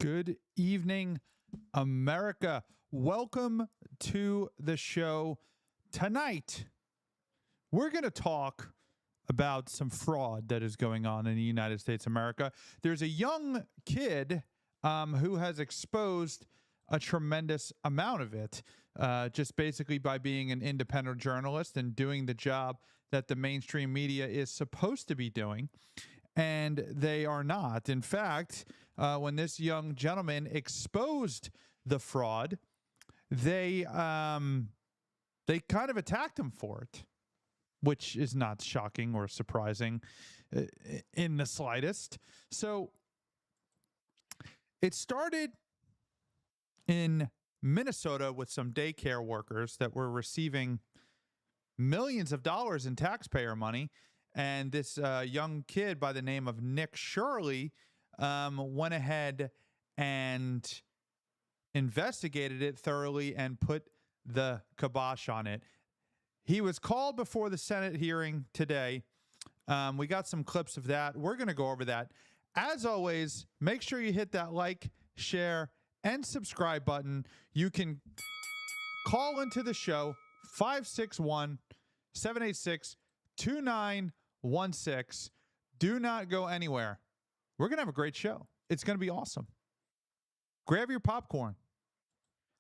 Good evening, America. Welcome to the show. Tonight, we're going to talk about some fraud that is going on in the United States of America. There's a young kid who has exposed a tremendous amount of it, just basically by being an independent journalist and doing the job that the mainstream media is supposed to be doing. And they are not. In fact, when this young gentleman exposed the fraud, they kind of attacked him for it, which is not shocking or surprising in the slightest. So it started in Minnesota with some daycare workers that were receiving millions of dollars in taxpayer money. And this young kid by the name of Nick Shirley went ahead and investigated it thoroughly and put the kibosh on it. He was called before the Senate hearing today. We got some clips of that. We're going to go over that. As always, make sure you hit that like, share, and subscribe button. You can call into the show 561-786-2916. Do not go anywhere. We're going to have a great show. It's going to be awesome. Grab your popcorn.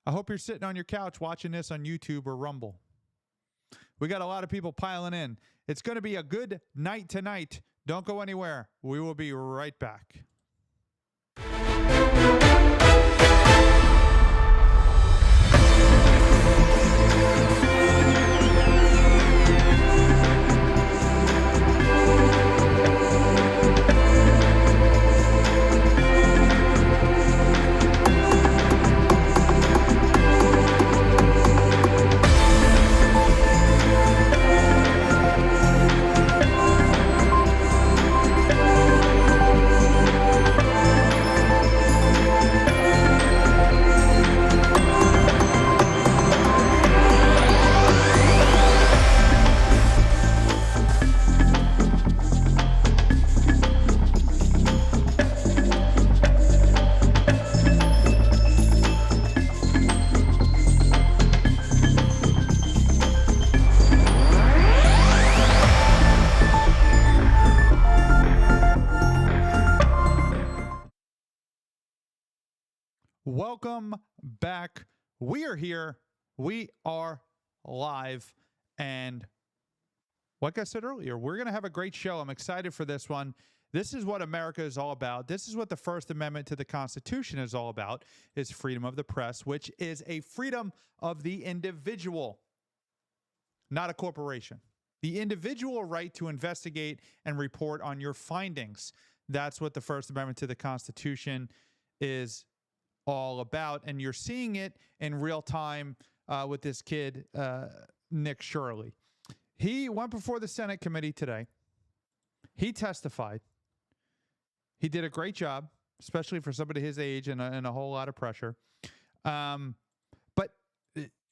I hope you're sitting on your couch watching this on YouTube or Rumble. We got a lot of people piling in. It's going to be a good night tonight. Don't go anywhere. We will be right back. Welcome back. We are here. We are live. And like I said earlier, we're going to have a great show. I'm excited for this one. This is what America is all about. This is what the First Amendment to the Constitution is all about, is freedom of the press, which is a freedom of the individual, not a corporation. The individual right to investigate and report on your findings. That's what the First Amendment to the Constitution is all about, and you're seeing it in real time with this kid, Nick Shirley. He went before the Senate committee today. He testified. He did a great job, especially for somebody his age and a whole lot of pressure. But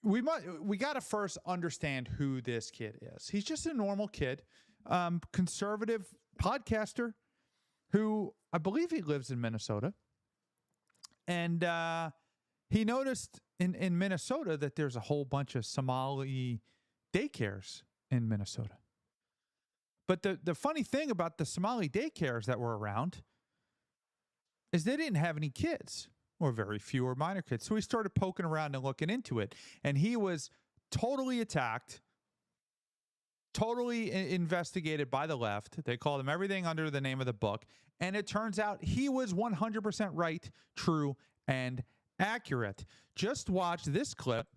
we got to first understand who this kid is. He's just a normal kid, conservative podcaster who I believe he lives in Minnesota. And he noticed in Minnesota that there's a whole bunch of Somali daycares in Minnesota. But the funny thing about the Somali daycares that were around is they didn't have any kids, or very few or minor kids. So he started poking around and looking into it. And he was totally attacked, totally investigated by the left. They called him everything under the name of the book. And it turns out he was 100% right, true, and accurate. Just watch this clip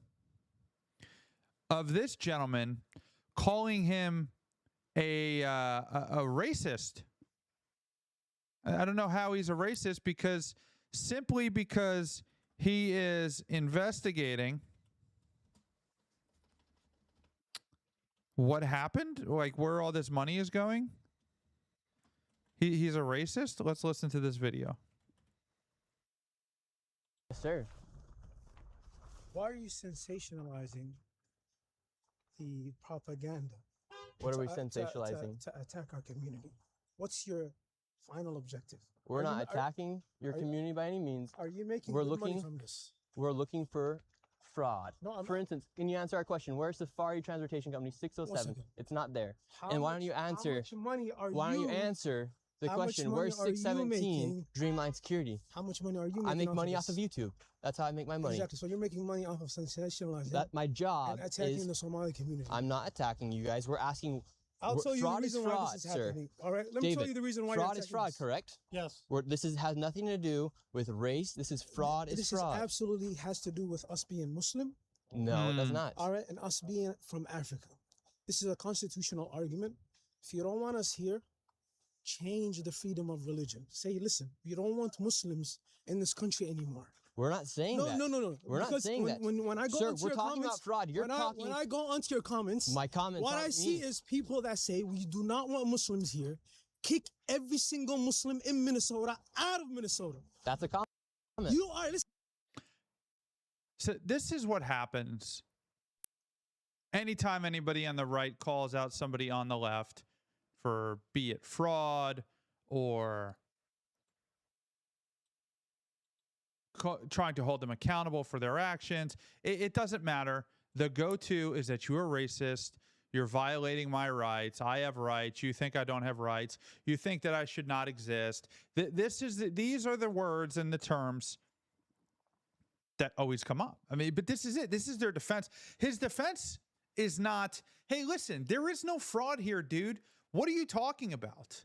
of this gentleman calling him a racist. I don't know how he's a racist, simply because he is investigating what happened, like where all this money is going. He's a racist? Let's listen to this video. Yes, sir. Why are you sensationalizing the propaganda? What are we sensationalizing? To attack our community. What's your final objective? We're not attacking your community by any means. Are you making We're good money looking- from this? We're looking for fraud. No, For instance, can you answer our question? Where's Safari Transportation Company 607? second. It's not there. How And why much- don't you answer? How much money are Why don't you you? answer the how much question? money Where's are you 617 making? Dreamline Security? How much money are you making? I make money off of this? YouTube. That's how I make my money. Exactly. So you're making money off of sensationalizing That my job and attacking is. the Somali community. I'm not attacking you guys. We're asking. I'll tell you the fraud is reason why fraud, this is sir. happening. All right. Let me tell David, you the reason why fraud you're is fraud, attacking correct? Yes. This has nothing to do with race. This is fraud. This fraud. absolutely has to do with us being Muslim. No, it does not. All right, and us being from Africa. This is a constitutional argument. If you don't want us here, change the freedom of religion. Say, listen, we don't want Muslims in this country anymore. We're not saying that. No. We're not Because saying that. When I go Sir, onto we're your talking comments, about fraud. You're talking. when I go onto your comments, My comments. what I aren't see me. is people that say we do not want Muslims here, kick every single Muslim in Minnesota out of Minnesota. That's a comment. You are, listen. So this is what happens anytime anybody on the right calls out somebody on the left for, be it fraud or trying to hold them accountable for their actions. It doesn't matter. The go-to is that you're racist. You're violating my rights. I have rights. You think I don't have rights. You think that I should not exist. These are the words and the terms that always come up. I mean, but this is it. This is their defense. His defense is not, hey, listen, there is no fraud here, dude. What are you talking about?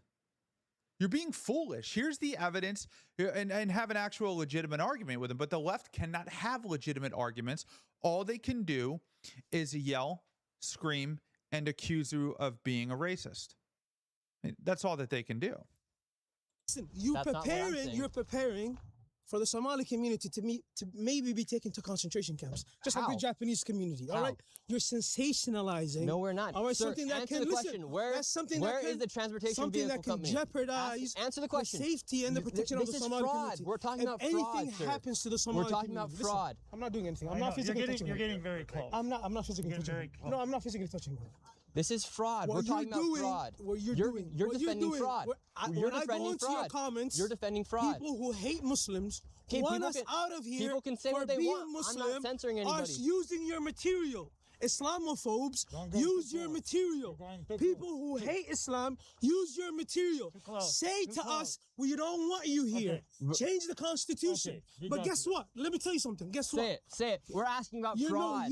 You're being foolish. Here's the evidence, and have an actual legitimate argument with him. But the left cannot have legitimate arguments. All they can do is yell, scream, and accuse you of being a racist. I mean, that's all that they can do. Listen, you're preparing for the Somali community to maybe be taken to concentration camps, just like the Japanese community. All right, you're sensationalizing. No, we're not. All right, Sir, something that answer can the question. listen. Where is the transportation vehicle company? Jeopardize answer the question. The safety and the protection of the Somali community. We're talking if about fraud, anything sir. happens to the Somali We're talking community, about fraud. Listen, I'm not doing anything. I'm not physically touching. You're getting very close. I'm not physically touching. No, I'm not physically touching. This is fraud. We're talking about fraud. What you're doing. You're defending fraud. You're defending fraud. Your comments, you're defending fraud. People who hate Muslims Okay, want us out of here people can say for what they being want. Muslim. I'm not censoring anybody. Are using your material. Islamophobes use your material. People who hate Islam use your material. Say to us, we don't want you here. Change the Constitution. But guess what? Let me tell you something. Guess what? Say it. We're asking about fraud.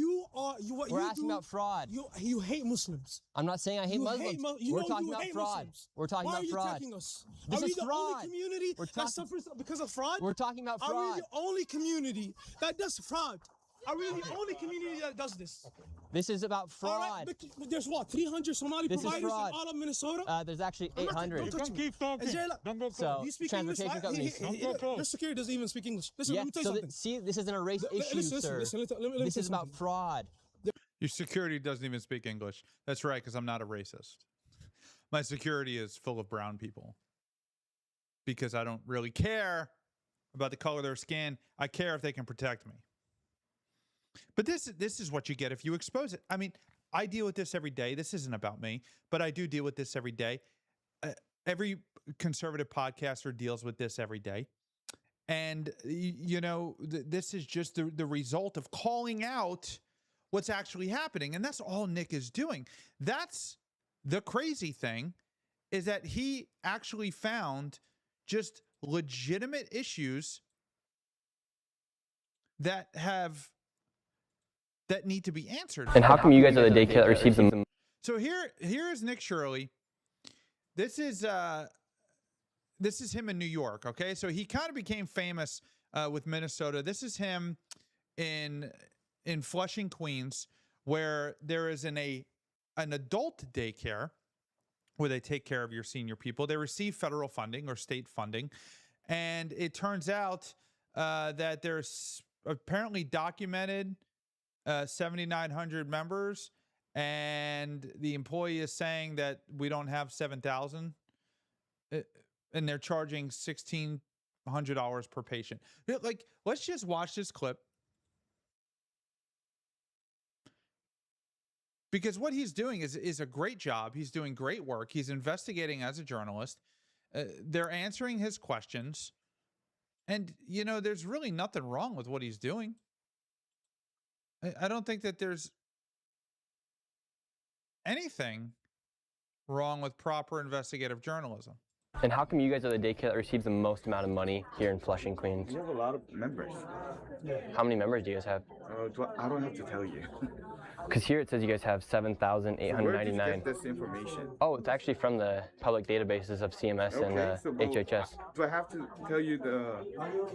We're asking about fraud. You hate Muslims. I'm not saying I hate Muslims. We're talking about fraud. We're talking about fraud. Why are you attacking us? This are we is the fraud. only community that suffers because of fraud? We're talking about fraud. Are we the only community that does fraud? Are we the only community that does this? This is about fraud. All right, but there's what, 300 Somali providers in all of Minnesota? There's actually 800. Don't touch me. So, you speak English? Your security doesn't even speak English. Listen, let me tell you something. See, this isn't a race issue, sir. This is about fraud. Your security doesn't even speak English. That's right, because I'm not a racist. My security is full of brown people because I don't really care about the color of their skin. I care if they can protect me. But this is what you get if you expose it. I mean, I deal with this every day. This isn't about me, but I do deal with this every day. Every conservative podcaster deals with this every day. And, you know, this is just the result of calling out what's actually happening. And that's all Nick is doing. That's the crazy thing, is that he actually found just legitimate issues that need to be answered. And how come you guys are the daycare that receives them? So here is Nick Shirley. This is him in New York. Okay, so he kind of became famous with Minnesota. This is him in Flushing, Queens, where there is an adult daycare where they take care of your senior people. They receive federal funding or state funding, and it turns out that there's apparently documented 7,900 members, and the employee is saying that we don't have 7,000, and they're charging $1,600 per patient. Like, let's just watch this clip, because what he's doing is a great job. He's doing great work. He's investigating as a journalist, They're answering his questions. And, you know, there's really nothing wrong with what he's doing. I don't think that there's anything wrong with proper investigative journalism. And how come you guys are the daycare that receives the most amount of money here in Flushing, Queens? We have a lot of members. How many members do you guys have? I don't have to tell you. Because here it says you guys have 7,899. Where did you get this information? Oh, it's actually from the public databases of CMS and HHS. Do I have to tell you the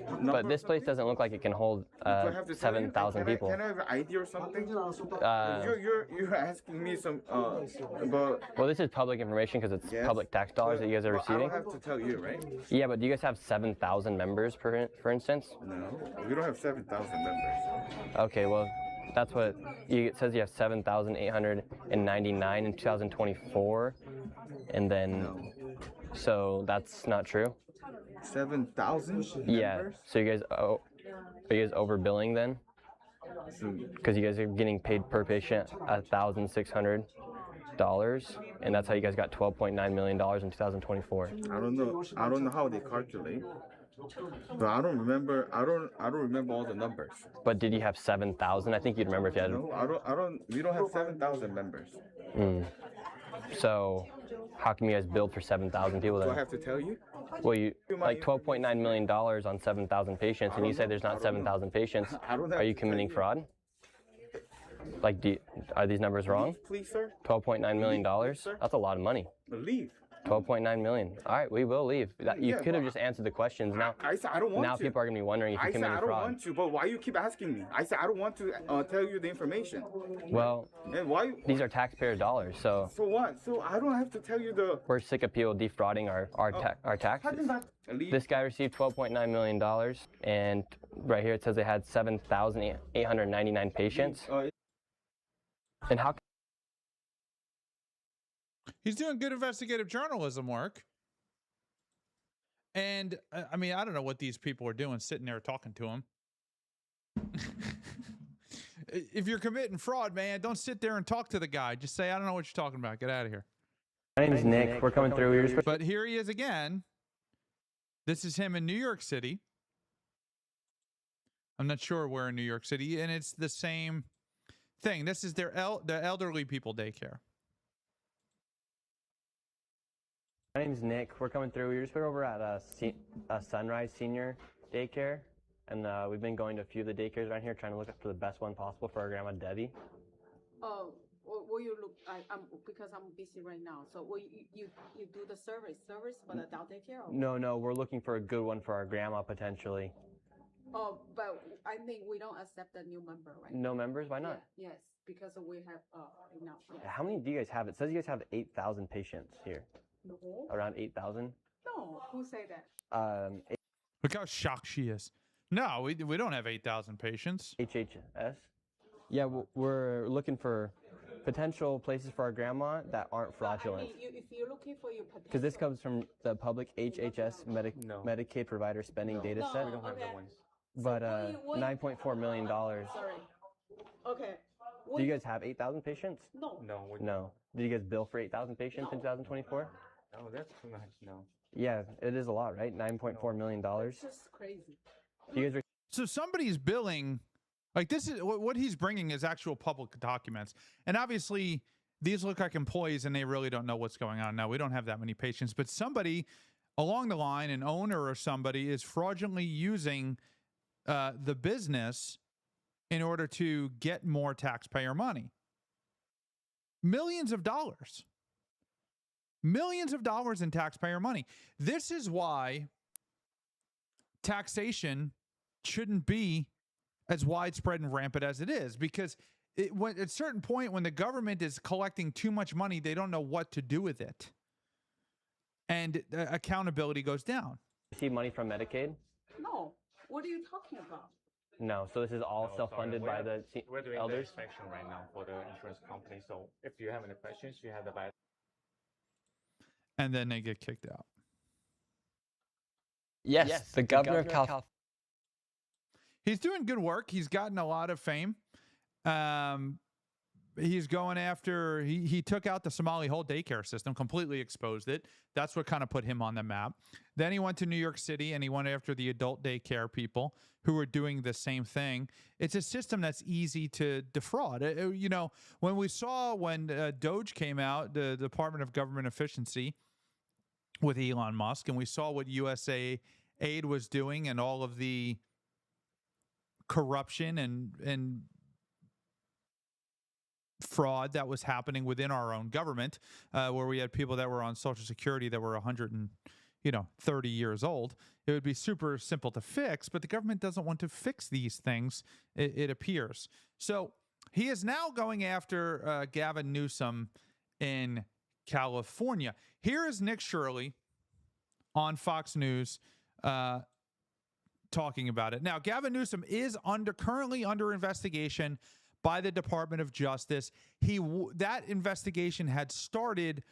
number? But this place doesn't look like it can hold 7,000 people. Can I have an ID or something? You're asking me some about. Well, this is public information because it's public tax dollars that you guys are receiving. I don't have to tell you, right? Yeah, but do you guys have 7,000 members, for instance? No, we don't have 7,000 members. Okay, well, that's what it says. You have 7,899 in 2024, and then so that's not true. 7,000. Yeah. So you guys are you guys overbilling then? Because you guys are getting paid per patient $1,600, and that's how you guys got $12.9 million in 2024. I don't know how they calculate. But I don't remember. I don't remember all the numbers. But did you have 7,000? I think you'd remember if you had. No, I don't. We don't have 7,000 members. So, how come you guys billed for 7,000 people then? Do I have to tell you? Well, you like $12.9 million on 7,000 patients, and you say there's not 7,000 patients. Are you committing fraud? Like, are these numbers wrong? Please, sir. $12.9 million. That's a lot of money. Leave. 12.9 million. All right, we will leave. You could have just answered the questions. Now, I said I don't want to. Now people are going to be wondering if you committed fraud. I don't want to, but why you keep asking me? I said I don't want to tell you the information. Well, and why? These are taxpayer dollars, so. So what? So I don't have to tell you the. We're sick of people defrauding our taxes. This guy received $12.9 million, and right here it says they had 7,899 patients. And how? He's doing good investigative journalism work. And I mean, I don't know what these people are doing sitting there talking to him. If you're committing fraud, man, don't sit there and talk to the guy. Just say, I don't know what you're talking about. Get out of here. My name's Nick. We're coming through. But here he is again. This is him in New York City. I'm not sure where in New York City. And it's the same thing. This is the elderly people daycare. My name's Nick. We're coming through. We just went over at a Sunrise Senior Daycare, and we've been going to a few of the daycares around here, trying to look for the best one possible for our grandma Debbie. Oh, will you look? Because I'm busy right now. So will you do the service for the adult daycare? Or? No, we're looking for a good one for our grandma potentially. Oh, but I think we don't accept a new member, right? No members? Why not? Yeah, yes, because we have enough. Yes. How many do you guys have? It says you guys have 8,000 patients here. No. Around 8,000? No, who say that? Look how shocked she is. No, we don't have 8,000 patients. HHS? Yeah, we're looking for potential places for our grandma that aren't fraudulent. I mean, if you're looking for your potential... Because this comes from the public HHS Medicaid provider spending data set. We don't have that one. But $9.4 million. Sorry. Okay. Do you guys have 8,000 patients? No. No. Did you guys bill for 8,000 patients in 2024? No, that's too much. No. Yeah, it is a lot, right? $9.4 million. It's just crazy. You guys So somebody's billing, like this is what he's bringing is actual public documents. And obviously these look like employees and they really don't know what's going on. Now, we don't have that many patients, but somebody along the line, an owner or somebody is fraudulently using the business in order to get more taxpayer money. Millions of dollars in taxpayer money. This is why taxation shouldn't be as widespread and rampant as it is, because at a certain point when the government is collecting too much money, they don't know what to do with it. And accountability goes down. Receive money from Medicaid? No. What are you talking about? No, so this is all self-funded by the We're doing elders? the inspection right now for the insurance company. So if you have any questions, you have the right. And then they get kicked out. Yes, the governor of California. He's doing good work. He's gotten a lot of fame. He's going after, he took out the Somali whole daycare system, completely exposed it. That's what kind of put him on the map. Then he went to New York City and he went after the adult daycare people who were doing the same thing. It's a system that's easy to defraud. You know, when Doge came out, the Department of Government Efficiency with Elon Musk, and we saw what USA Aid was doing and all of the corruption and fraud that was happening within our own government, where we had people that were on Social Security that were 130 years old. It would be super simple to fix, but the government doesn't want to fix these things, it appears. So he is now going after Gavin Newsom in California. Here is Nick Shirley on Fox News talking about it. Now, Gavin Newsom is currently under investigation by the Department of Justice. That investigation had started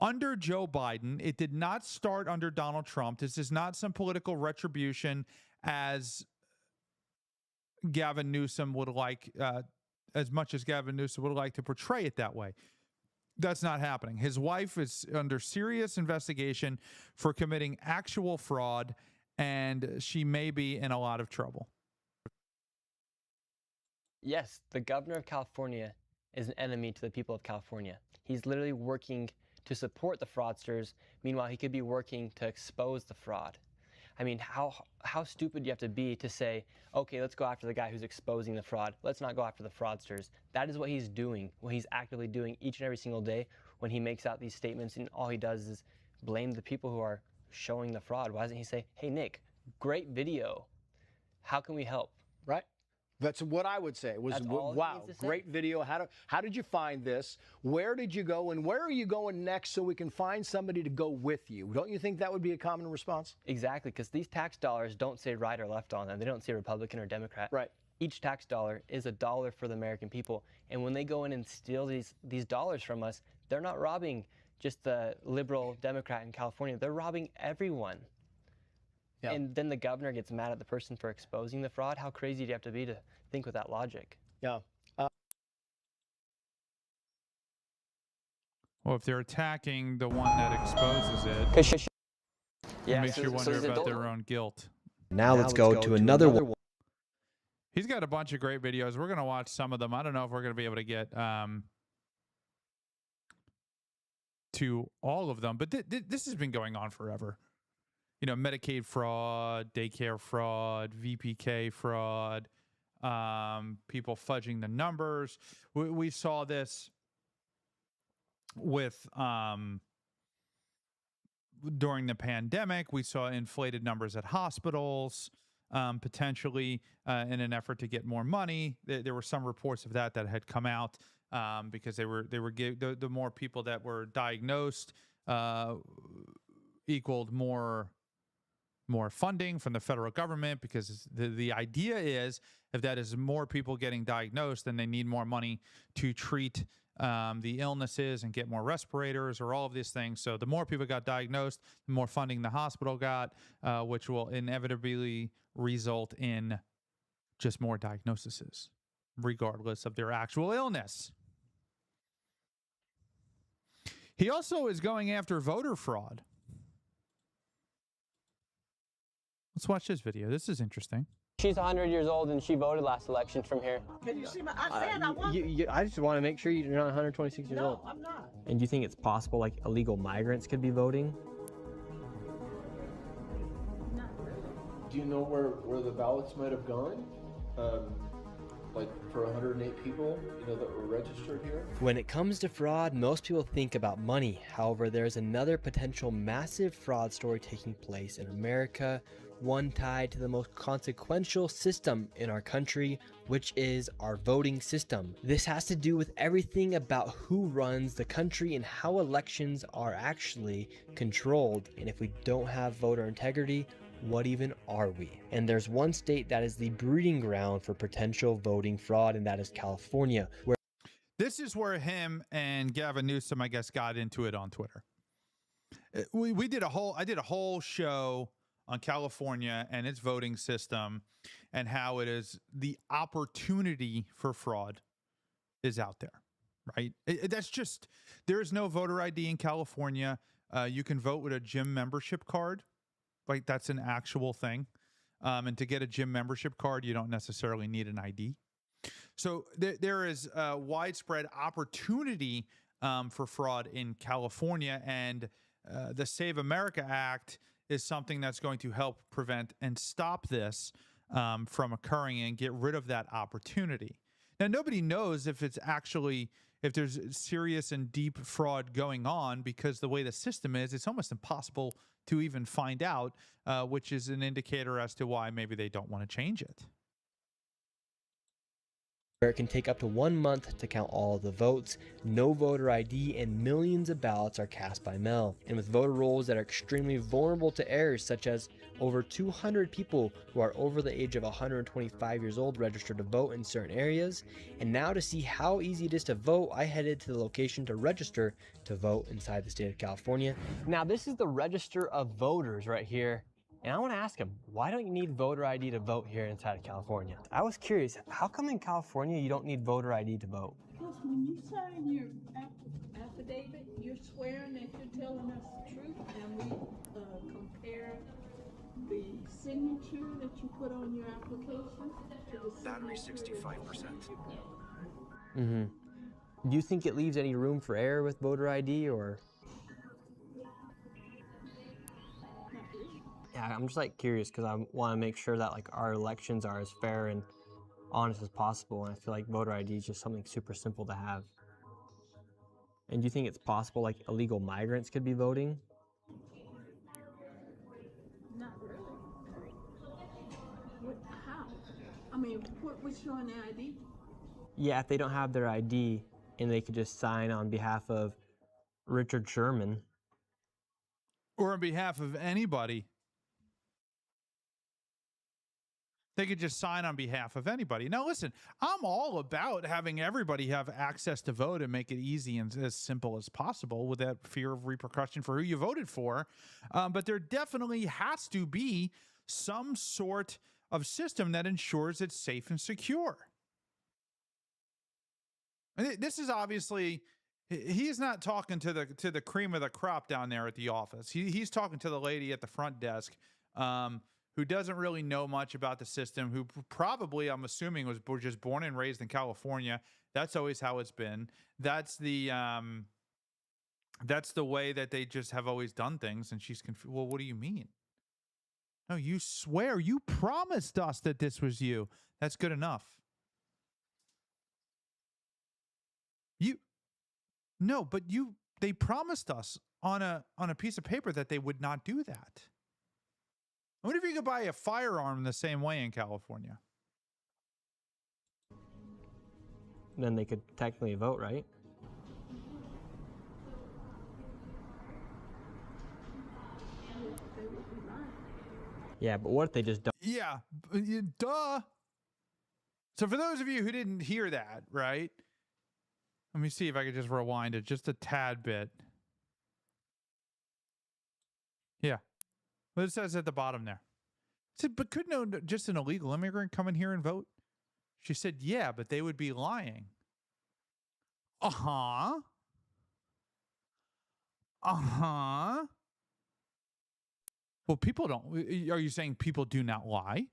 under Joe Biden. It did not start under Donald Trump. This is not some political retribution as Gavin Newsom would like, as much as Gavin Newsom would like to portray it that way. That's not happening. His wife is under serious investigation for committing actual fraud, and she may be in a lot of trouble. Yes, the governor of California is an enemy to the people of California. He's literally working to support the fraudsters. Meanwhile, he could be working to expose the fraud. I mean, how stupid do you have to be to say, okay, let's go after the guy who's exposing the fraud. Let's not go after the fraudsters. That is what he's doing, what he's actively doing each and every single day when he makes out these statements, and all he does is blame the people who are showing the fraud. Why doesn't he say, hey, Nick, great video. How can we help? Right? That's what I would say. It was, wow, great video. How did you find this? Where did you go? And where are you going next so we can find somebody to go with you? Don't you think that would be a common response? Exactly, because these tax dollars don't say right or left on them. They don't say Republican or Democrat. Right. Each tax dollar is a dollar for the American people. And when they go in and steal these dollars from us, they're not robbing just the liberal Democrat in California. They're robbing everyone. Yeah. And then the governor gets mad at the person for exposing the fraud. How crazy do you have to be to think with that logic? Yeah. Well, if they're attacking the one that exposes it, it makes you wonder about their own guilt. Now let's go to another one. He's got a bunch of great videos. We're going to watch some of them. I don't know if we're going to be able to get to all of them, but this has been going on forever. You know, Medicaid fraud, daycare fraud, VPK fraud, people fudging the numbers. We saw this with during the pandemic. We saw inflated numbers at hospitals, potentially in an effort to get more money. There were some reports of that had come out because they were the more people that were diagnosed equaled more funding from the federal government, because the idea is if that is more people getting diagnosed, then they need more money to treat the illnesses and get more respirators or all of these things. So the more people got diagnosed, the more funding the hospital got, which will inevitably result in just more diagnoses, regardless of their actual illness. He also is going after voter fraud. Let's watch this video. This is interesting. She's 100 years old and she voted last election from here. Can you see my? I said I want. I just want to make sure you're not 126 years old. No, I'm not. And do you think it's possible like illegal migrants could be voting? Do you know where the ballots might have gone? Like for 108 people, you know, that were registered here? When it comes to fraud, most people think about money. However, there's another potential massive fraud story taking place in America, one tied to the most consequential system in our country, which is our voting system. This has to do with everything about who runs the country and how elections are actually controlled. And if we don't have voter integrity, what even are we? And there's one state that is the breeding ground for potential voting fraud, and that is California. This is where him and Gavin Newsom, I guess, got into it on Twitter. I did a whole show on California and its voting system and how it is the opportunity for fraud is out there. right? That's just, there is no voter ID in California. You can vote with a gym membership card. Like, that's an actual thing. And to get a gym membership card, you don't necessarily need an ID. So there is widespread opportunity for fraud in California, and the Save America Act is something that's going to help prevent and stop this from occurring and get rid of that opportunity. Now, nobody knows if there's serious and deep fraud going on, because the way the system is, it's almost impossible to even find out, which is an indicator as to why maybe they don't want to change it. Where it can take up to 1 month to count all of the votes, no voter ID, and millions of ballots are cast by mail. And with voter rolls that are extremely vulnerable to errors, such as over 200 people who are over the age of 125 years old registered to vote in certain areas. And now, to see how easy it is to vote, I headed to the location to register to vote inside the state of California. Now, this is the register of voters right here. And I want to ask him, why don't you need voter ID to vote here inside of California? I was curious, how come in California you don't need voter ID to vote? Because when you sign your affidavit, you're swearing that you're telling us the truth, and we compare the signature that you put on your application to the battery 65%. Do you think it leaves any room for error with voter ID, or? Yeah, I'm just like curious because I want to make sure that like our elections are as fair and honest as possible, and I feel like voter ID is just something super simple to have. And do you think it's possible like illegal migrants could be voting? Not really. How? I mean, what's showing their ID? Yeah, if they don't have their ID and they could just sign on behalf of Richard Sherman. Or on behalf of anybody. They could just sign on behalf of anybody. Now, listen, I'm all about having everybody have access to vote and make it easy and as simple as possible without fear of repercussion for who you voted for. But there definitely has to be some sort of system that ensures it's safe and secure. And this is obviously, he's not talking to the cream of the crop down there at the office. He's talking to the lady at the front desk, who doesn't really know much about the system, who probably, I'm assuming, was just born and raised in California. That's always how it's been. That's the way that they just have always done things. And she's confused. Well, what do you mean? No, you swear, you promised us that this was you. That's good enough. They promised us on a piece of paper that they would not do that. I wonder if you could buy a firearm the same way in California. Then they could technically vote, right? Yeah, but what if they just don't? Yeah, duh. So for those of you who didn't hear that, right? Let me see if I could just rewind it just a tad bit. Yeah. What it says at the bottom there. It said, but couldn't just an illegal immigrant come in here and vote? She said, yeah, but they would be lying. Uh-huh. Uh-huh. Well, people don't. Are you saying people do not lie?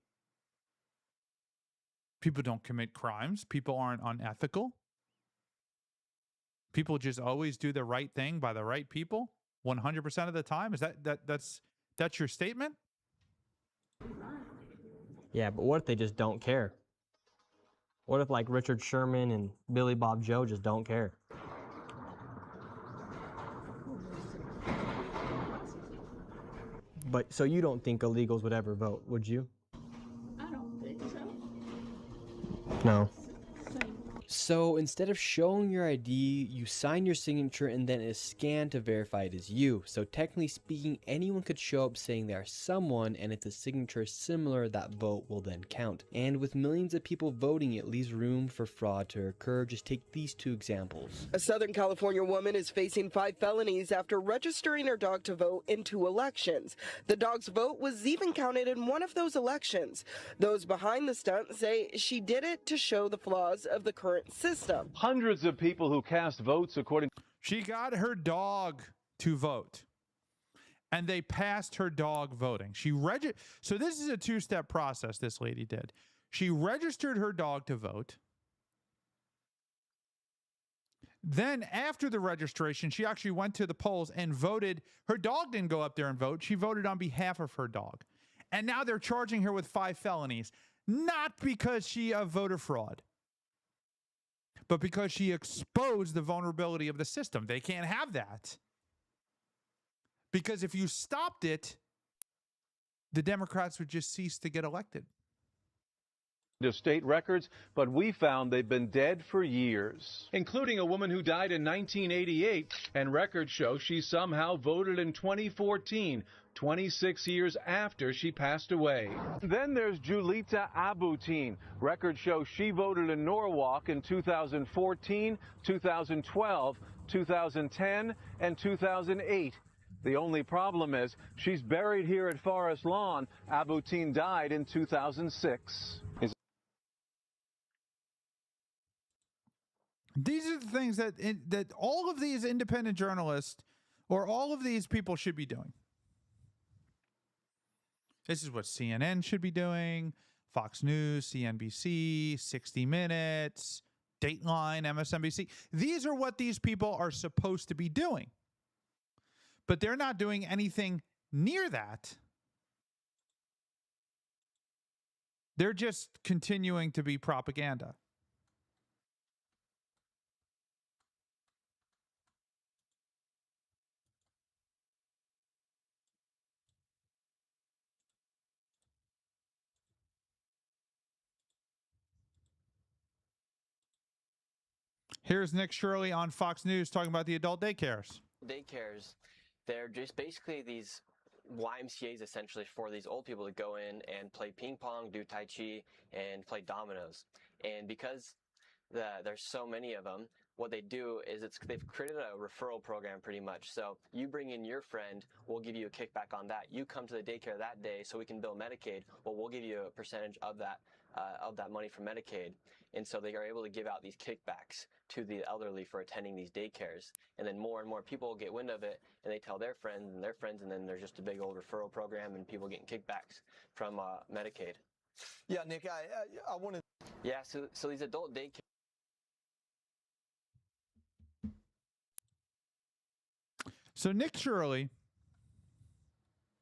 People don't commit crimes? People aren't unethical? People just always do the right thing by the right people 100% of the time? Is that's your statement? Yeah, but what if they just don't care? What if like Richard Sherman and Billy Bob Joe just don't care? But so you don't think illegals would ever vote, would you? I don't think so. No. So instead of showing your ID, you sign your signature and then it is scanned to verify it is you. So technically speaking, anyone could show up saying they are someone, and if the signature is similar, that vote will then count. And with millions of people voting, it leaves room for fraud to occur. Just take these two examples. A Southern California woman is facing 5 felonies after registering her dog to vote in 2 elections. The dog's vote was even counted in one of those elections. Those behind the stunt say she did it to show the flaws of the current transparent system. Hundreds of people who cast votes according. She got her dog to vote, and they passed her dog voting. So this is a two-step process this lady did. She registered her dog to vote. Then after the registration, she actually went to the polls and voted. Her dog didn't go up there and vote. She voted on behalf of her dog. And now they're charging her with 5 felonies, not because she voter fraud, but because she exposed the vulnerability of the system. They can't have that. Because if you stopped it, the Democrats would just cease to get elected. Of state records, but we found they've been dead for years, including a woman who died in 1988, and records show she somehow voted in 2014, 26 years after she passed away. Then there's Julita Abutin. Records show she voted in Norwalk in 2014, 2012, 2010, and 2008. The only problem is she's buried here at Forest Lawn. Abutin died in 2006. These are the things that all of these independent journalists or all of these people should be doing. This is what CNN should be doing, Fox News, CNBC, 60 Minutes, Dateline, MSNBC. These are what these people are supposed to be doing. But they're not doing anything near that. They're just continuing to be propaganda. Here's Nick Shirley on Fox News talking about the adult daycares. Daycares, they're just basically these YMCAs essentially for these old people to go in and play ping pong, do tai chi, and play dominoes. And because there's so many of them, what they do is they've created a referral program pretty much. So you bring in your friend, we'll give you a kickback on that. You come to the daycare that day so we can bill Medicaid, well, we'll give you a percentage of that money from Medicaid. And so they are able to give out these kickbacks to the elderly for attending these daycares. And then more and more people get wind of it, and they tell their friends, and then there's just a big old referral program, and people getting kickbacks from Medicaid. Yeah, Nick, I want to... Yeah, so these adult daycares... So Nick Shirley...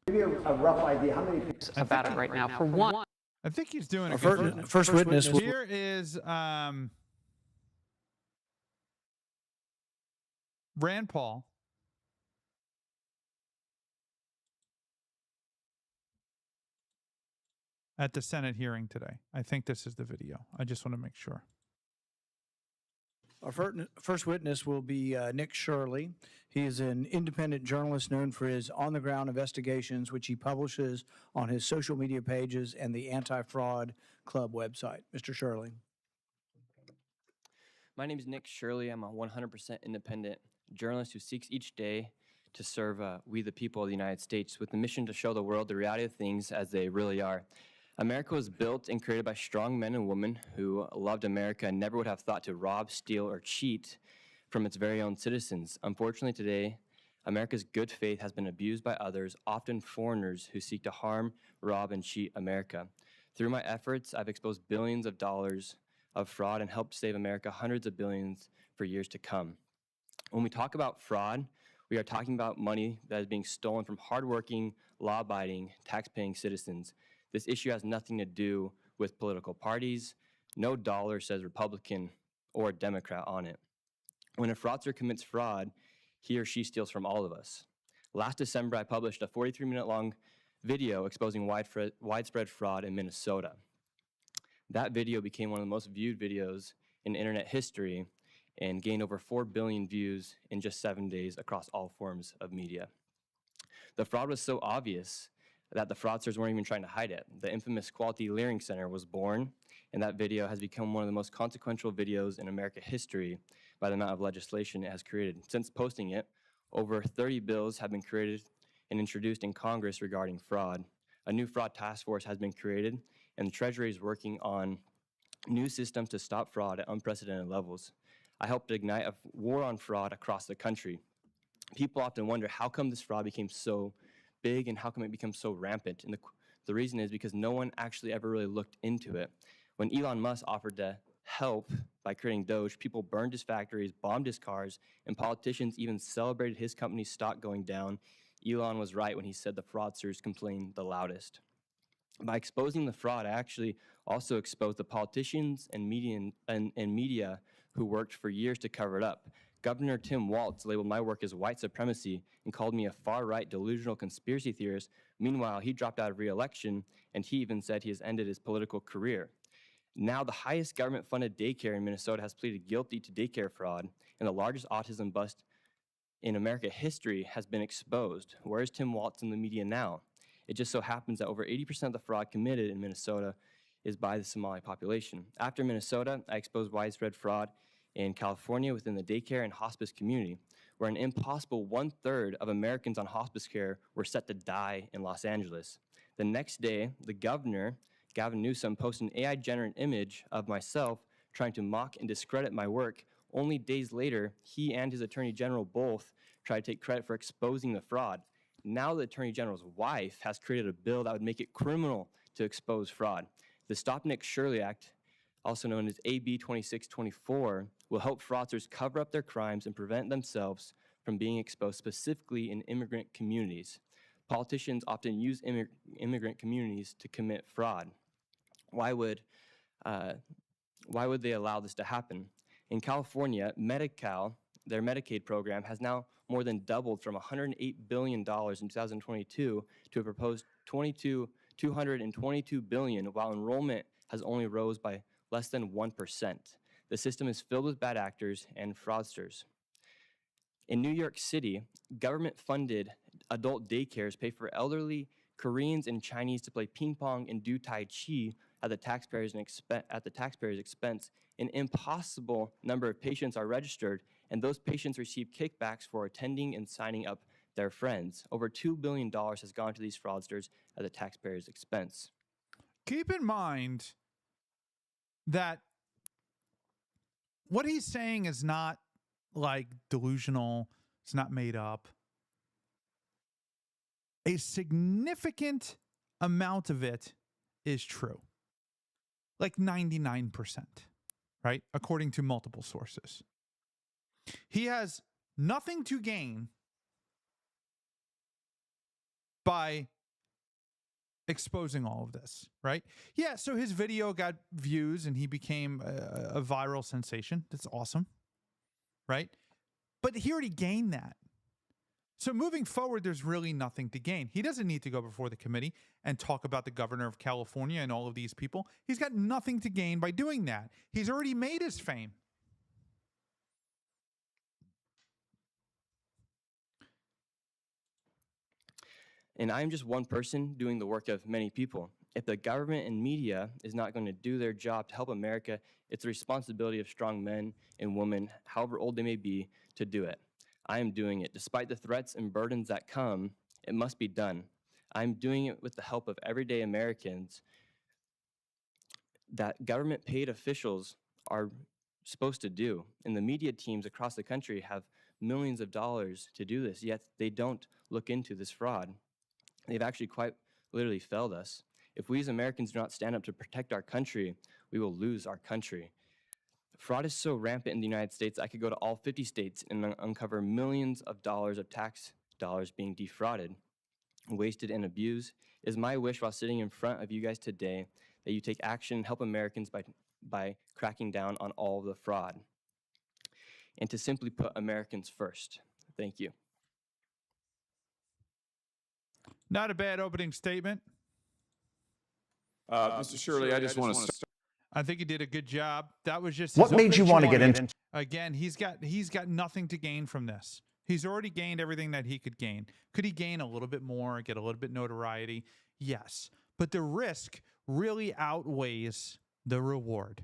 Give you a rough idea how many people... About it right now. For one... I think he's doing it. First witness. Here is Rand Paul. At the Senate hearing today. I think this is the video. I just want to make sure. Our first witness will be Nick Shirley. He is an independent journalist known for his on-the-ground investigations, which he publishes on his social media pages and the Anti-Fraud Club website. Mr. Shirley. My name is Nick Shirley. I'm a 100% independent journalist who seeks each day to serve we the people of the United States with the mission to show the world the reality of things as they really are. America was built and created by strong men and women who loved America and never would have thought to rob, steal, or cheat from its very own citizens. Unfortunately, today, America's good faith has been abused by others, often foreigners who seek to harm, rob, and cheat America. Through my efforts, I've exposed billions of dollars of fraud and helped save America hundreds of billions for years to come. When we talk about fraud, we are talking about money that is being stolen from hardworking, law-abiding, tax-paying citizens. This issue has nothing to do with political parties. No dollar says Republican or Democrat on it. When a fraudster commits fraud, he or she steals from all of us. Last December, I published a 43-minute-long video exposing widespread fraud in Minnesota. That video became one of the most viewed videos in internet history and gained over 4 billion views in just 7 days across all forms of media. The fraud was so obvious that the fraudsters weren't even trying to hide it. The infamous Quality Learning Center was born, and that video has become one of the most consequential videos in American history by the amount of legislation it has created. Since posting it, over 30 bills have been created and introduced in Congress regarding fraud. A new fraud task force has been created, and the Treasury is working on new systems to stop fraud at unprecedented levels. I helped ignite a war on fraud across the country. People often wonder, how come this fraud became so big and how come it becomes so rampant? And the reason is because no one actually ever really looked into it. When Elon Musk offered to help by creating Doge, people burned his factories, bombed his cars, and politicians even celebrated his company's stock going down. Elon was right when he said the fraudsters complained the loudest. By exposing the fraud, I actually also exposed the politicians and media who worked for years to cover it up. Governor Tim Walz labeled my work as white supremacy and called me a far-right delusional conspiracy theorist. Meanwhile, he dropped out of re-election, and he even said he has ended his political career. Now, the highest government-funded daycare in Minnesota has pleaded guilty to daycare fraud, and the largest autism bust in American history has been exposed. Where is Tim Walz in the media now? It just so happens that over 80% of the fraud committed in Minnesota is by the Somali population. After Minnesota, I exposed widespread fraud in California within the daycare and hospice community, where an impossible 1/3 of Americans on hospice care were set to die in Los Angeles. The next day, the governor, Gavin Newsom, posted an AI-generated image of myself trying to mock and discredit my work. Only days later, he and his attorney general both tried to take credit for exposing the fraud. Now the attorney general's wife has created a bill that would make it criminal to expose fraud. The Stop Nick Shirley Act, also known as AB 2624, will help fraudsters cover up their crimes and prevent themselves from being exposed, specifically in immigrant communities. Politicians often use immigrant communities to commit fraud. Why would they allow this to happen? In California, Medi-Cal, their Medicaid program, has now more than doubled from $108 billion in 2022 to a proposed $222 billion, while enrollment has only rose by less than 1%. The system is filled with bad actors and fraudsters. In New York City, government-funded adult daycares pay for elderly Koreans and Chinese to play ping pong and do Tai Chi at the taxpayers' expense. An impossible number of patients are registered, and those patients receive kickbacks for attending and signing up their friends. Over $2 billion has gone to these fraudsters at the taxpayers' expense. Keep in mind that what he's saying is not like delusional, it's not made up. A significant amount of it is true. Like 99%, right? According to multiple sources. He has nothing to gain by exposing all of this, right? Yeah, so his video got views and he became a viral sensation. That's awesome, right? But he already gained that. So moving forward, there's really nothing to gain. He doesn't need to go before the committee and talk about the governor of California and all of these people. He's got nothing to gain by doing that. He's already made his fame. And I'm just one person doing the work of many people. If the government and media is not going to do their job to help America, it's the responsibility of strong men and women, however old they may be, to do it. I am doing it. Despite the threats and burdens that come, it must be done. I'm doing it with the help of everyday Americans that government-paid officials are supposed to do. And the media teams across the country have millions of dollars to do this, yet they don't look into this fraud. They've actually quite literally failed us. If we as Americans do not stand up to protect our country, we will lose our country. Fraud is so rampant in the United States, I could go to all 50 states and uncover millions of dollars of tax dollars being defrauded, wasted, and abused. It is my wish while sitting in front of you guys today that you take action and help Americans by cracking down on all of the fraud, and to simply put Americans first. Thank you. Not a bad opening statement. Mr. Shirley, I just want to start. I think he did a good job. That was just what made you want to get into? Again, he's got nothing to gain from this. He's already gained everything that he could gain. Could he gain a little bit more, get a little bit notoriety? Yes. But the risk really outweighs the reward.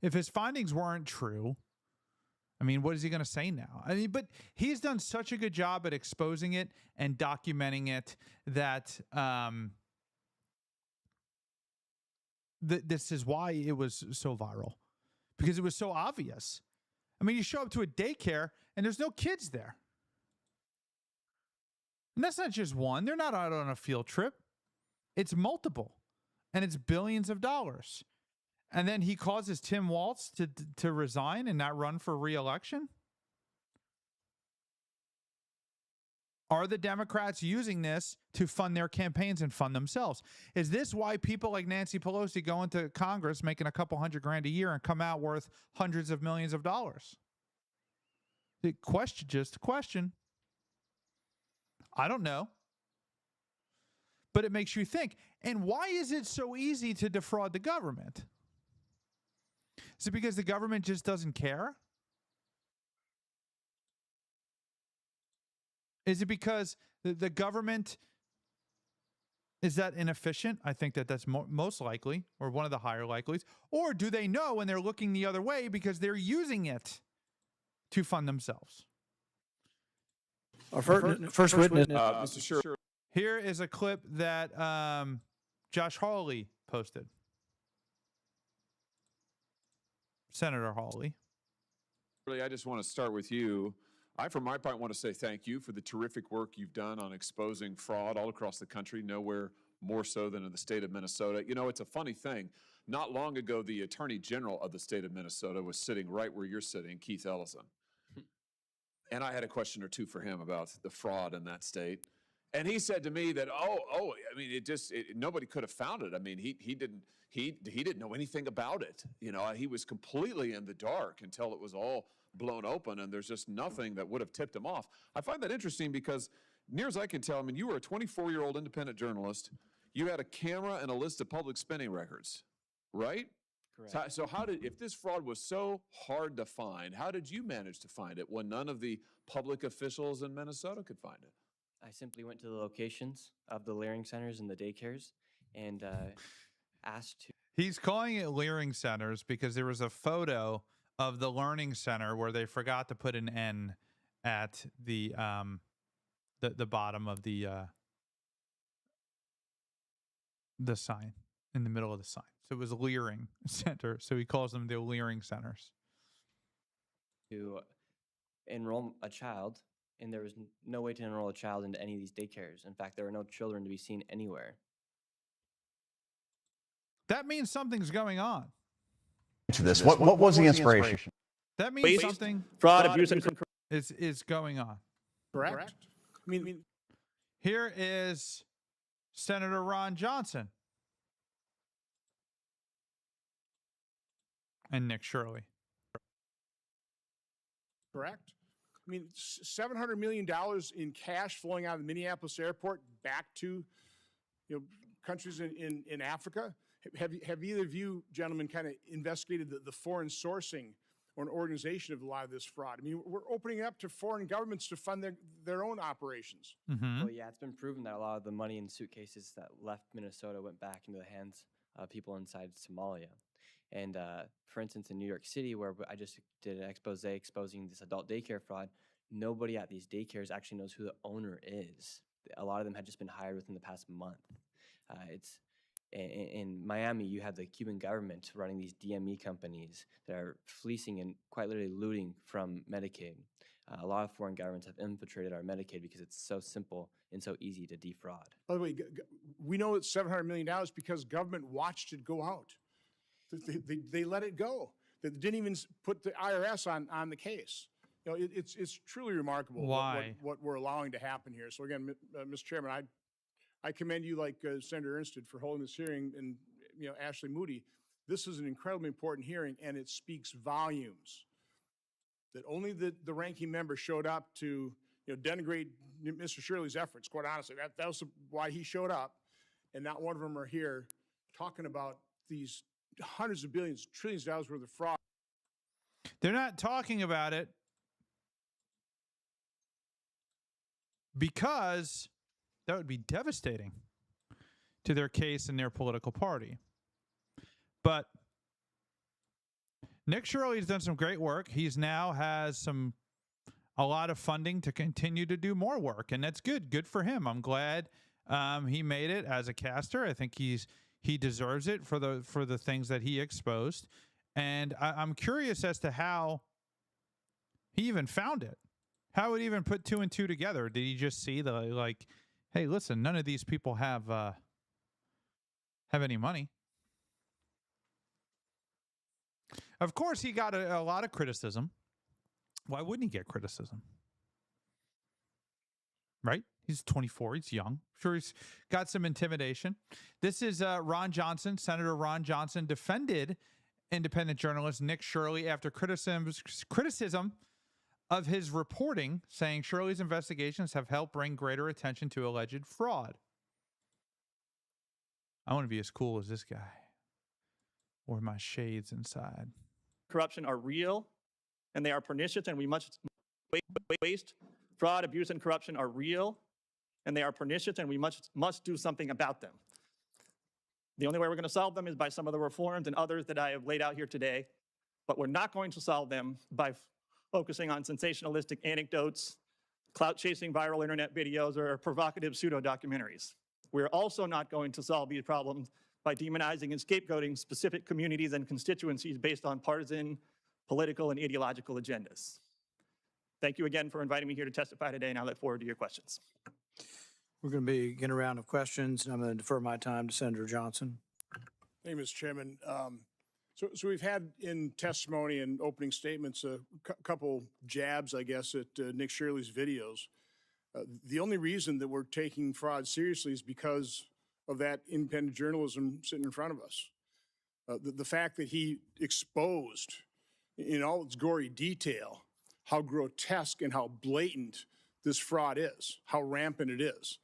If his findings weren't true, I mean, what is he going to say now? I mean, but he's done such a good job at exposing it and documenting it that this is why it was so viral, because it was so obvious. I mean, you show up to a daycare and there's no kids there. And that's not just one. They're not out on a field trip. It's multiple. And it's billions of dollars. And then he causes Tim Walz to resign and not run for re-election? Are the Democrats using this to fund their campaigns and fund themselves? Is this why people like Nancy Pelosi go into Congress making a couple $100,000 a year and come out worth hundreds of millions of dollars? Just a question. I don't know. But it makes you think. And why is it so easy to defraud the government? Is it because the government just doesn't care? Is it because the government is that inefficient? I think that's most likely, or one of the higher likelies. Or do they know and they're looking the other way because they're using it to fund themselves? Our first witness, Mr. Shirley. Here is a clip that Josh Hawley posted. Senator Hawley. Really, I just want to start with you. I, for my part, want to say thank you for the terrific work you've done on exposing fraud all across the country, nowhere more so than in the state of Minnesota. You know, it's a funny thing. Not long ago, the Attorney General of the state of Minnesota was sitting right where you're sitting, Keith Ellison. And I had a question or two for him about the fraud in that state. And he said to me that, I mean, nobody could have found it. I mean, he didn't know anything about it. You know, he was completely in the dark until it was all blown open, and there's just nothing that would have tipped him off. I find that interesting because, near as I can tell, I mean, you were a 24-year-old independent journalist. You had a camera and a list of public spending records, right? Correct. So how did, if this fraud was so hard to find, how did you manage to find it when none of the public officials in Minnesota could find it? I simply went to the locations of the learning centers and the daycares and asked to. He's calling it learning centers because there was a photo of the learning center where they forgot to put an N at the bottom of the sign, in the middle of the sign. So it was a leering center. So he calls them the leering centers. To enroll a child, and there was no way to enroll a child into any of these daycares. In fact, there were no children to be seen anywhere. That means something's going on. To this, what was the inspiration? That means something fraud, abuse, and is going on. Correct. I mean, here is Senator Ron Johnson and Nick Shirley. Correct. I mean, $700 million in cash flowing out of the Minneapolis airport back to, countries in Africa. Have either of you gentlemen kind of investigated the foreign sourcing or an organization of a lot of this fraud? I mean, we're opening up to foreign governments to fund their own operations. Mm-hmm. Well, yeah, it's been proven that a lot of the money in suitcases that left Minnesota went back into the hands of people inside Somalia. And for instance, in New York City, where I just did an expose exposing this adult daycare fraud, nobody at these daycares actually knows who the owner is. A lot of them had just been hired within the past month. In Miami, you have the Cuban government running these DME companies that are fleecing and quite literally looting from Medicaid. A lot of foreign governments have infiltrated our Medicaid because it's so simple and so easy to defraud. By the way, we know it's $700 million because government watched it go out. They let it go. They didn't even put the IRS on the case. It's truly remarkable what we're allowing to happen here. So again, Mr. Chairman, I commend you, like Senator Ernst did, for holding this hearing, and Ashley Moody. This is an incredibly important hearing, and it speaks volumes that only the ranking member showed up to denigrate Mr. Shirley's efforts. Quite honestly, that was why he showed up, and not one of them are here talking about these hundreds of billions, trillions of dollars worth of fraud. They're not talking about it because that would be devastating to their case and their political party. But Nick Shirley has done some great work. He's now has a lot of funding to continue to do more work, and that's good. Good for him. I'm glad he made it as a caster. I think he's He deserves it for the things that he exposed. And I'm curious as to how he even found it. How it even put 2 and 2 together. Did he just see like, hey, listen, none of these people have any money? Of course, he got a lot of criticism. Why wouldn't he get criticism? Right? He's 24. He's young. Sure, he's got some intimidation. This is Ron Johnson. Senator Ron Johnson defended independent journalist Nick Shirley after criticism of his reporting, saying Shirley's investigations have helped bring greater attention to alleged fraud. I want to be as cool as this guy. Or my shades inside. Corruption are real, and they are pernicious, and we must waste. Fraud, abuse, and corruption are real, and they are pernicious, and we must do something about them. The only way we're going to solve them is by some of the reforms and others that I have laid out here today, but we're not going to solve them by focusing on sensationalistic anecdotes, clout-chasing viral internet videos, or provocative pseudo-documentaries. We're also not going to solve these problems by demonizing and scapegoating specific communities and constituencies based on partisan, political, and ideological agendas. Thank you again for inviting me here to testify today, and I look forward to your questions. We're going to begin a round of questions, and I'm going to defer my time to Senator Johnson. Thank you, Mr. Chairman. So we've had in testimony and opening statements a couple jabs, I guess, at Nick Shirley's videos. The only reason that we're taking fraud seriously is because of that independent journalism sitting in front of us. The fact that he exposed in all its gory detail how grotesque and how blatant this fraud is, how rampant it is.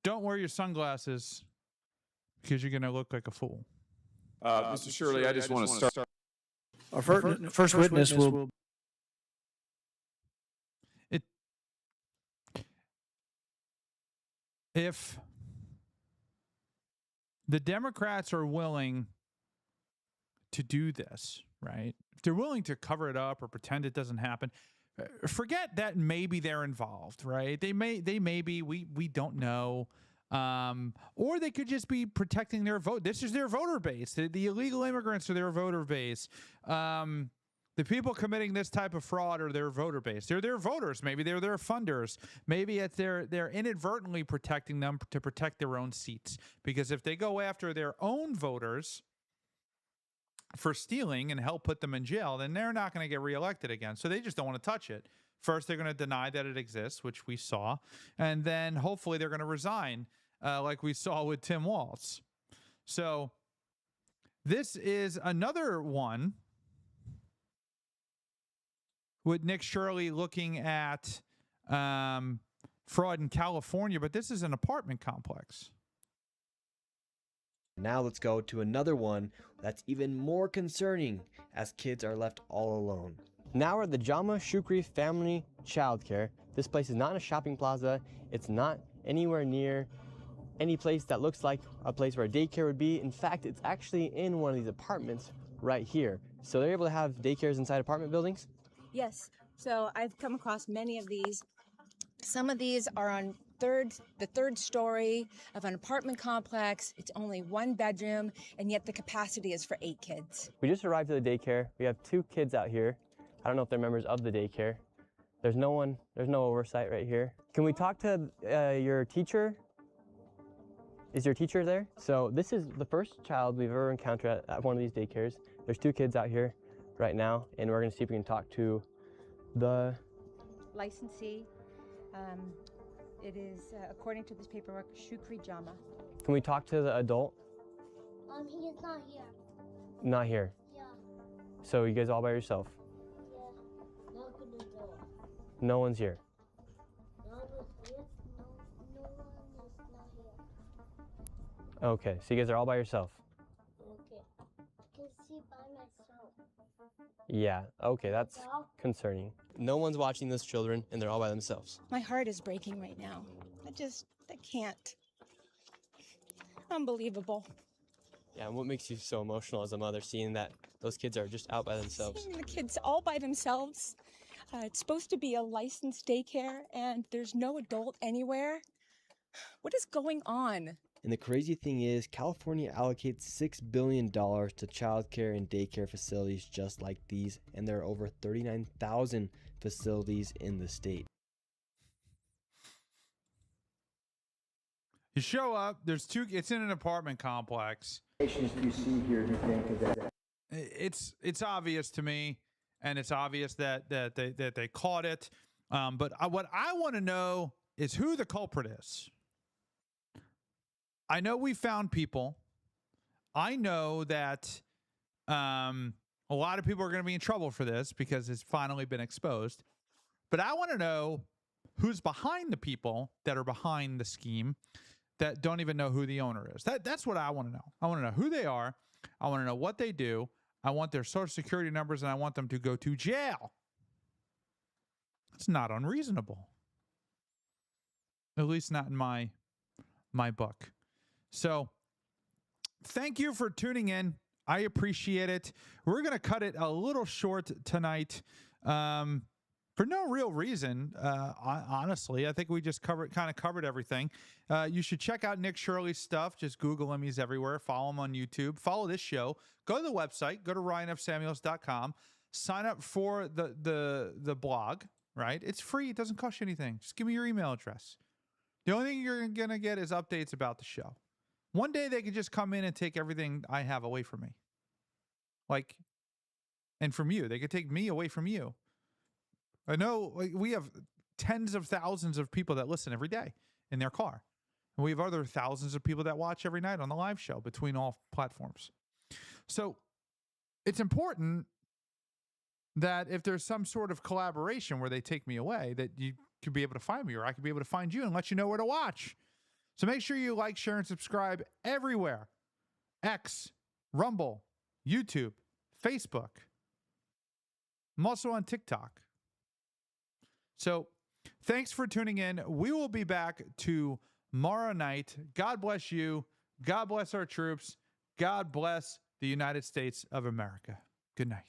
Don't wear your sunglasses because you're going to look like a fool. Mr. Shirley, I just want to start. Our first witness will. If the Democrats are willing to do this, right? If they're willing to cover it up or pretend it doesn't happen, forget that maybe they're involved, right? They may be, we don't know. Or they could just be protecting their vote. This is their voter base. The illegal immigrants are their voter base. The people committing this type of fraud are their voter base. They're their voters. Maybe they're their funders. Maybe it's they're inadvertently protecting them to protect their own seats. Because if they go after their own voters for stealing and help put them in jail, then they're not going to get reelected again. So they just don't want to touch it. First, they're going to deny that it exists, which we saw. And then hopefully they're going to resign like we saw with Tim Walz. So this is another one with Nick Shirley looking at fraud in California, but this is an apartment complex. Now let's go to another one that's even more concerning as kids are left all alone. Now we're at the Jama Shukri Family Childcare. This place is not in a shopping plaza. It's not anywhere near any place that looks like a place where a daycare would be. In fact, it's actually in one of these apartments right here. So they're able to have daycares inside apartment buildings? Yes, so I've come across many of these. Some of these are on the third story of an apartment complex. It's only 1 bedroom, and yet the capacity is for 8 kids. We just arrived at the daycare. We have 2 kids out here. I don't know if they're members of the daycare. There's no oversight right here. Can we talk to your teacher? Is your teacher there? So this is the first child we've ever encountered at one of these daycares. There's 2 kids out here right now, and we're going to see if we can talk to the licensee. It is, according to this paperwork, Shukri Jama. Can we talk to the adult? He is not here. Not here? Yeah. So you guys all by yourself? Yeah. Open the door. No one's here? No one is here. No one is not here. Okay, so you guys are all by yourself? Okay. I can see by myself. Yeah, okay, that's concerning. No one's watching those children, and they're all by themselves. My heart is breaking right now. I can't. Unbelievable. Yeah, and what makes you so emotional as a mother, seeing that those kids are just out by themselves? Seeing the kids all by themselves. It's supposed to be a licensed daycare, and there's no adult anywhere. What is going on? And the crazy thing is, California allocates $6 billion to childcare and daycare facilities just like these, and there are over 39,000 facilities in the state. You show up, it's in an apartment complex. You see here, you think that it's obvious to me, and it's obvious that they caught it. But what I want to know is who the culprit is. I know we found people. I know that a lot of people are going to be in trouble for this because it's finally been exposed. But I want to know who's behind the people that are behind the scheme that don't even know who the owner is. That's what I want to know. I want to know who they are. I want to know what they do. I want their social security numbers, and I want them to go to jail. It's not unreasonable. At least not in my book. So thank you for tuning in. I appreciate it. We're going to cut it a little short tonight for no real reason. Honestly, I think we just kind of covered everything. You should check out Nick Shirley's stuff. Just Google him. He's everywhere. Follow him on YouTube. Follow this show. Go to the website. Go to ryanfsamuels.com. Sign up for the blog, right? It's free. It doesn't cost you anything. Just give me your email address. The only thing you're going to get is updates about the show. One day they could just come in and take everything I have away from me. And from you. They could take me away from you. I know we have tens of thousands of people that listen every day in their car. And we have other thousands of people that watch every night on the live show between all platforms. So it's important that if there's some sort of collaboration where they take me away, that you could be able to find me, or I could be able to find you and let you know where to watch. So make sure you like, share, and subscribe everywhere. X, Rumble, YouTube, Facebook. I'm also on TikTok. So thanks for tuning in. We will be back tomorrow night. God bless you. God bless our troops. God bless the United States of America. Good night.